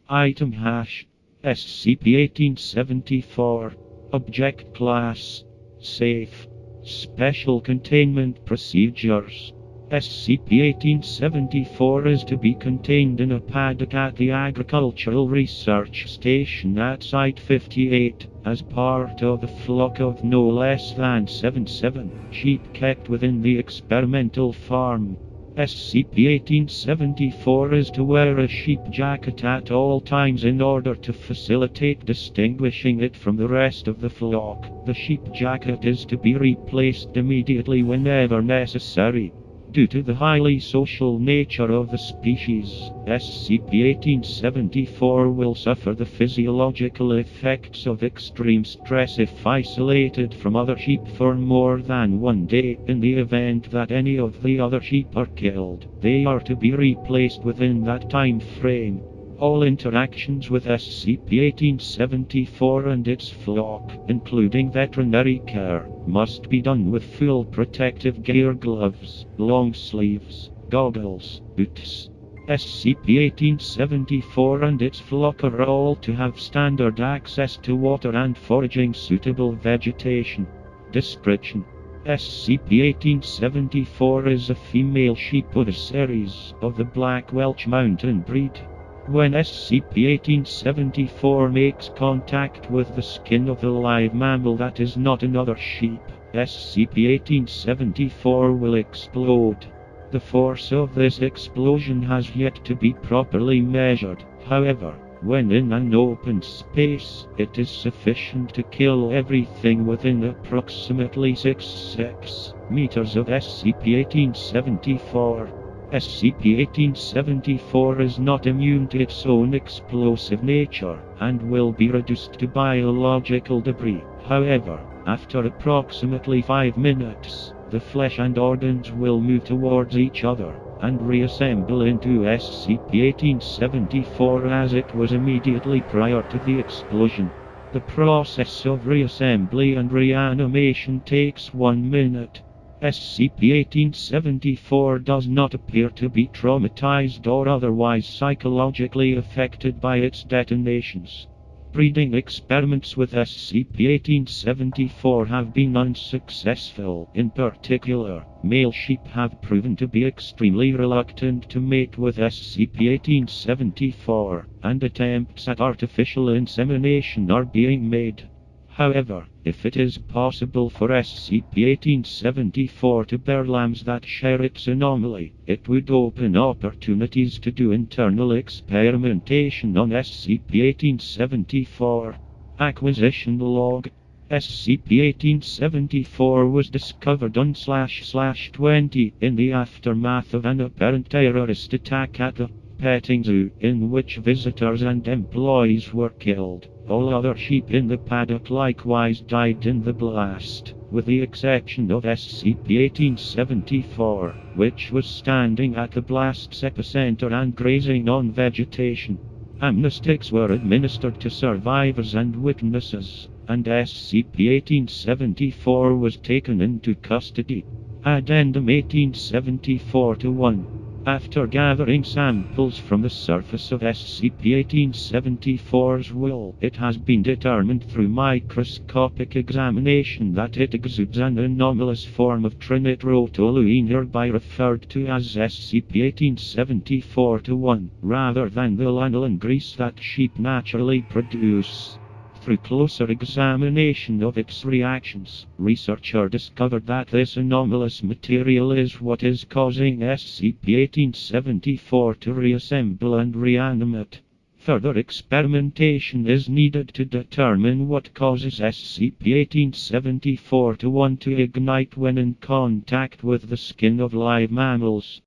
Item hash SCP-1874. Object Class Safe. Special Containment Procedures. SCP-1874 is to be contained in a paddock at the Agricultural Research Station at Site 58, as part of the flock of no less than 77 sheep kept within the experimental farm. SCP-1874 is to wear a sheep jacket at all times in order to facilitate distinguishing it from the rest of the flock. The sheep jacket is to be replaced immediately whenever necessary. Due to the highly social nature of the species, SCP-1874 will suffer the physiological effects of extreme stress if isolated from other sheep for more than 1 day. In the event that any of the other sheep are killed, they are to be replaced within that time frame. All interactions with SCP-1874 and its flock, including veterinary care, must be done with full protective gear: gloves, long sleeves, goggles, boots. SCP-1874 and its flock are all to have standard access to water and foraging suitable vegetation. Description: SCP-1874 is a female sheep of a series of the Black Welsh Mountain breed. When SCP-1874 makes contact with the skin of a live mammal that is not another sheep, SCP-1874 will explode. The force of this explosion has yet to be properly measured. However, when in an open space, it is sufficient to kill everything within approximately 6 meters of SCP-1874. SCP-1874 is not immune to its own explosive nature, and will be reduced to biological debris. However, after approximately 5 minutes, the flesh and organs will move towards each other, and reassemble into SCP-1874 as it was immediately prior to the explosion. The process of reassembly and reanimation takes 1 minute. SCP-1874 does not appear to be traumatized or otherwise psychologically affected by its detonations. Breeding experiments with SCP-1874 have been unsuccessful. In particular, male sheep have proven to be extremely reluctant to mate with SCP-1874, and attempts at artificial insemination are being made. However, if it is possible for SCP-1874 to bear lambs that share its anomaly, it would open opportunities to do internal experimentation on SCP-1874. Acquisition Log: SCP-1874 was discovered on //20 in the aftermath of an apparent terrorist attack at the petting zoo, in which visitors and employees were killed. All other sheep in the paddock likewise died in the blast, with the exception of SCP-1874, which was standing at the blast's epicenter and grazing on vegetation. Amnestics were administered to survivors and witnesses, and SCP-1874 was taken into custody. Addendum 1874-1. After gathering samples from the surface of SCP-1874's wool, it has been determined through microscopic examination that it exudes an anomalous form of trinitrotoluene, hereby referred to as SCP-1874-1, rather than the lanolin grease that sheep naturally produce. Through closer examination of its reactions, researchers discovered that this anomalous material is what is causing SCP-1874 to reassemble and reanimate. Further experimentation is needed to determine what causes SCP-1874-1 to ignite when in contact with the skin of live mammals.